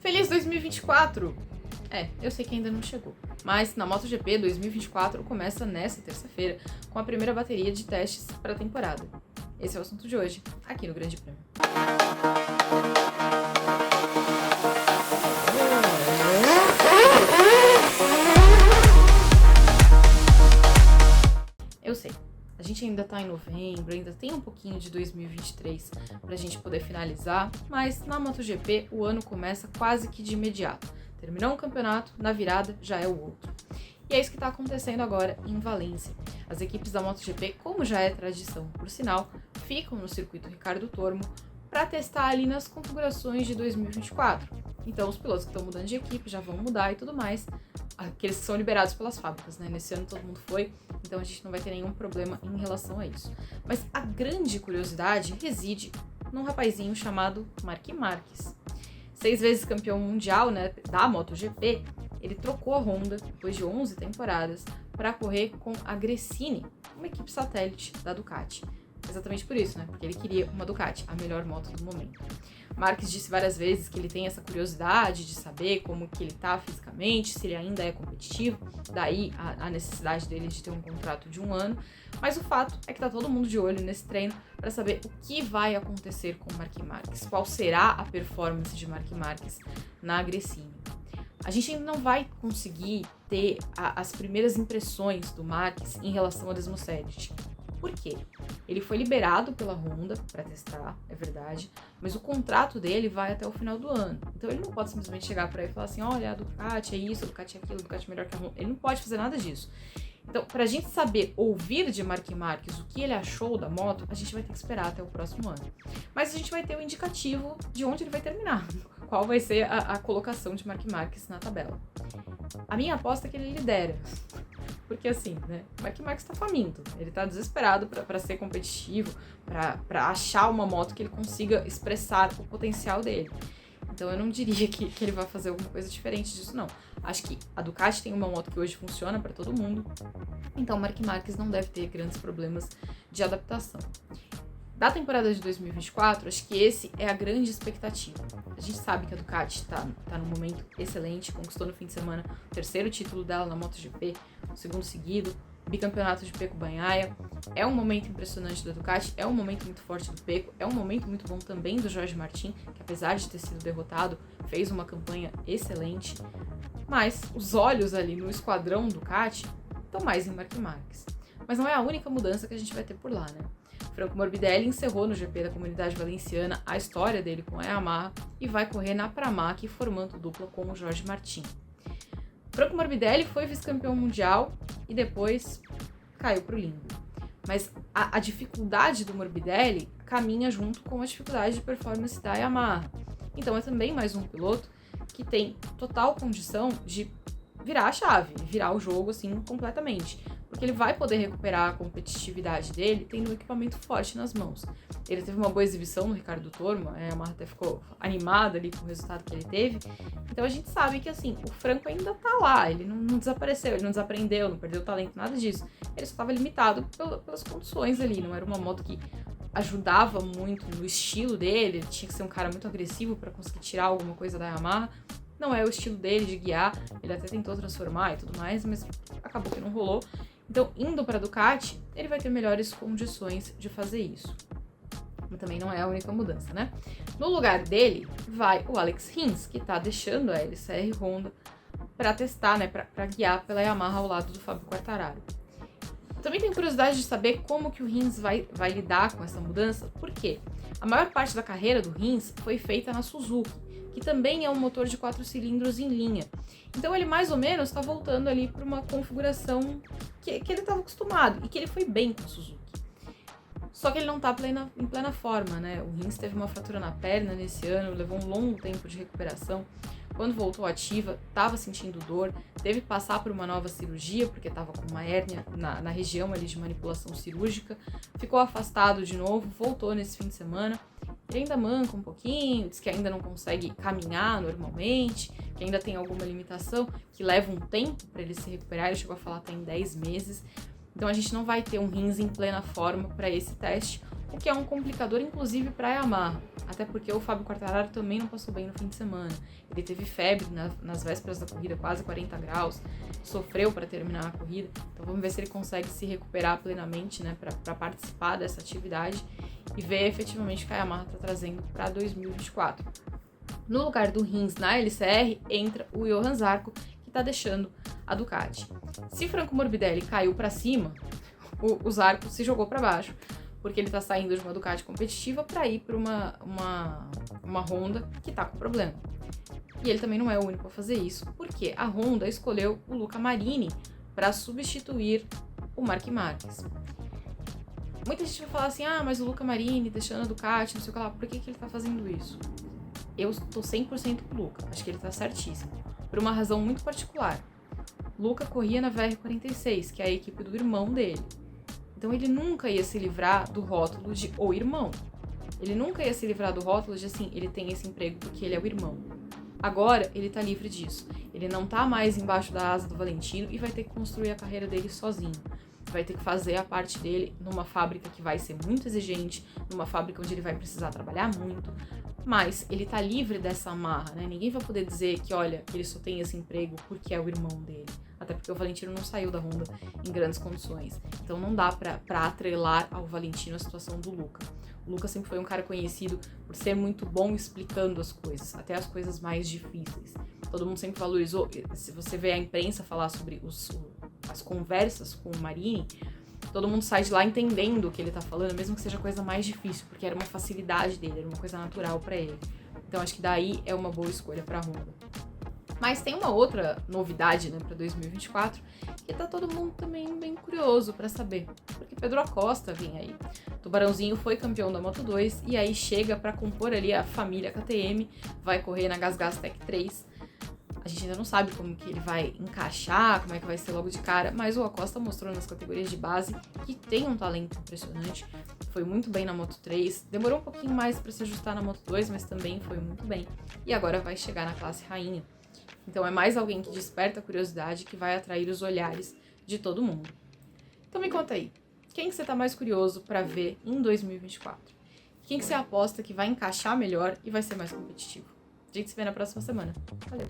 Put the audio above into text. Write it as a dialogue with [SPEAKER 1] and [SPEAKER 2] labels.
[SPEAKER 1] Feliz 2024! Eu sei que ainda não chegou, mas na MotoGP 2024 começa nesta terça-feira com a primeira bateria de testes para a temporada. Esse é o assunto de hoje, aqui no Grande Prêmio. Eu sei, a gente ainda tá em novembro, ainda tem um pouquinho de 2023 pra gente poder finalizar, mas na MotoGP o ano começa quase que de imediato. Terminou um campeonato, na virada já é o outro. E é isso que está acontecendo agora em Valência. As equipes da MotoGP, como já é tradição, por sinal, ficam no circuito Ricardo Tormo para testar ali nas configurações de 2024. Então os pilotos que estão mudando de equipe já vão mudar e tudo mais, aqueles que são liberados pelas fábricas, né? Nesse ano todo mundo foi, então a gente não vai ter nenhum problema em relação a isso. Mas a grande curiosidade reside num rapazinho chamado Marc Marquez. 6 vezes campeão mundial, né, da MotoGP, ele trocou a Honda, depois de 11 temporadas, para correr com a Gresini, uma equipe satélite da Ducati. Exatamente por isso, né, porque ele queria uma Ducati, a melhor moto do momento. Marques disse várias vezes que ele tem essa curiosidade de saber como que ele tá fisicamente, se ele ainda é competitivo, daí a necessidade dele de ter um contrato de 1 ano, mas o fato é que tá todo mundo de olho nesse treino para saber o que vai acontecer com o Marc Marquez, qual será a performance de Marc Marquez na Gresini. A gente ainda não vai conseguir ter as primeiras impressões do Marquez em relação ao Desmosedic. Por quê? Ele foi liberado pela Honda para testar, é verdade, mas o contrato dele vai até o final do ano. Então ele não pode simplesmente chegar por aí e falar assim, olha, a Ducati é isso, a Ducati é aquilo, a Ducati é melhor que a Honda. Ele não pode fazer nada disso. Então, pra gente saber ouvir de Marc Marquez o que ele achou da moto, a gente vai ter que esperar até o próximo ano. Mas a gente vai ter um indicativo de onde ele vai terminar, qual vai ser a colocação de Marc Marquez na tabela. A minha aposta é que ele lidera. Porque assim, né, o Marc Marquez tá faminto, ele tá desesperado pra ser competitivo, pra achar uma moto que ele consiga expressar o potencial dele. Então eu não diria que ele vai fazer alguma coisa diferente disso, não. Acho que a Ducati tem uma moto que hoje funciona para todo mundo, então o Marc Marquez não deve ter grandes problemas de adaptação. Da temporada de 2024, acho que esse é a grande expectativa. A gente sabe que a Ducati tá num momento excelente, conquistou no fim de semana o 3º título dela na MotoGP, o 2º seguido, bicampeonato de Pecco Bagnaia. É um momento impressionante da Ducati, é um momento muito forte do Pecco, é um momento muito bom também do Jorge Martin, que apesar de ter sido derrotado, fez uma campanha excelente. Mas os olhos ali no esquadrão Ducati estão mais em Marc Marquez. Mas não é a única mudança que a gente vai ter por lá, né? Franco Morbidelli encerrou no GP da Comunidade Valenciana a história dele com a Yamaha e vai correr na Pramac formando dupla com o Jorge Martin. Franco Morbidelli foi vice-campeão mundial e depois caiu pro limbo. Mas a dificuldade do Morbidelli caminha junto com a dificuldade de performance da Yamaha. Então é também mais um piloto que tem total condição de virar a chave, virar o jogo assim completamente. Porque ele vai poder recuperar a competitividade dele tendo um equipamento forte nas mãos. Ele teve uma boa exibição no Ricardo Tormo, a Yamaha até ficou animada ali com o resultado que ele teve. Então a gente sabe que assim, o Franco ainda tá lá, ele não desapareceu, ele não desaprendeu, não perdeu o talento, nada disso. Ele só estava limitado pelas condições ali, não era uma moto que ajudava muito no estilo dele, ele tinha que ser um cara muito agressivo para conseguir tirar alguma coisa da Yamaha. Não é o estilo dele de guiar, ele até tentou transformar e tudo mais, mas acabou que não rolou. Então, indo para a Ducati, ele vai ter melhores condições de fazer isso. Mas também não é a única mudança, né? No lugar dele, vai o Alex Rins, que tá deixando a LCR Honda para testar, né, para guiar pela Yamaha ao lado do Fábio Quartararo. Também tenho curiosidade de saber como que o Rins vai lidar com essa mudança, porque a maior parte da carreira do Rins foi feita na Suzuki, que também é um motor de 4 cilindros em linha. Então ele mais ou menos está voltando ali para uma configuração que ele estava acostumado e que ele foi bem com a Suzuki. Só que ele não está em plena forma, né? O Rins teve uma fratura na perna nesse ano, levou um longo tempo de recuperação. Quando voltou ativa, estava sentindo dor, teve que passar por uma nova cirurgia, porque estava com uma hérnia na região ali de manipulação cirúrgica, ficou afastado de novo, voltou nesse fim de semana. Ele ainda manca um pouquinho, diz que ainda não consegue caminhar normalmente, que ainda tem alguma limitação, que leva um tempo para ele se recuperar, ele chegou a falar até em 10 meses. Então a gente não vai ter um Rins em plena forma para esse teste. o que é um complicador, inclusive, para a Yamaha. Até porque o Fábio Quartararo também não passou bem no fim de semana. Ele teve febre nas vésperas da corrida, quase 40 graus, sofreu para terminar a corrida. Então vamos ver se ele consegue se recuperar plenamente, né, para participar dessa atividade e ver efetivamente o que a Yamaha está trazendo para 2024. No lugar do Rins na LCR entra o Johan Zarco, que está deixando a Ducati. Se Franco Morbidelli caiu para cima, o Zarco se jogou para baixo, porque ele está saindo de uma Ducati competitiva para ir para uma Honda que está com problema. E ele também não é o único a fazer isso, porque a Honda escolheu o Luca Marini para substituir o Marc Marquez. Muita gente vai falar assim, mas o Luca Marini deixando a Ducati, não sei o que lá, por que ele está fazendo isso? Eu tô 100% com o Luca, acho que ele tá certíssimo, por uma razão muito particular. Luca corria na VR46, que é a equipe do irmão dele. Então ele nunca ia se livrar do rótulo de o irmão. Ele nunca ia se livrar do rótulo de assim, ele tem esse emprego porque ele é o irmão. Agora ele tá livre disso. Ele não tá mais embaixo da asa do Valentino e vai ter que construir a carreira dele sozinho. Vai ter que fazer a parte dele numa fábrica que vai ser muito exigente, numa fábrica onde ele vai precisar trabalhar muito, mas ele tá livre dessa amarra, né? Ninguém vai poder dizer que, olha, ele só tem esse emprego porque é o irmão dele. Até porque o Valentino não saiu da Honda em grandes condições. Então não dá pra atrelar ao Valentino a situação do Luca. O Luca sempre foi um cara conhecido por ser muito bom explicando as coisas, até as coisas mais difíceis. Todo mundo sempre valorizou, se você vê a imprensa falar sobre as conversas com o Marini, todo mundo sai de lá entendendo o que ele tá falando, mesmo que seja a coisa mais difícil, porque era uma facilidade dele, era uma coisa natural pra ele. Então acho que daí é uma boa escolha pra Honda. Mas tem uma outra novidade, né, pra 2024, que tá todo mundo também bem curioso pra saber, porque Pedro Acosta vem aí. Tubarãozinho foi campeão da Moto2 e aí chega pra compor ali a família KTM, vai correr na GasGas Tech 3. A gente ainda não sabe como que ele vai encaixar, como é que vai ser logo de cara, mas o Acosta mostrou nas categorias de base que tem um talento impressionante. Foi muito bem na Moto3, demorou um pouquinho mais para se ajustar na Moto2, mas também foi muito bem. E agora vai chegar na classe rainha. Então é mais alguém que desperta a curiosidade, que vai atrair os olhares de todo mundo. Então me conta aí, quem que você tá mais curioso para ver em 2024? Quem que você aposta que vai encaixar melhor e vai ser mais competitivo? A gente se vê na próxima semana. Valeu!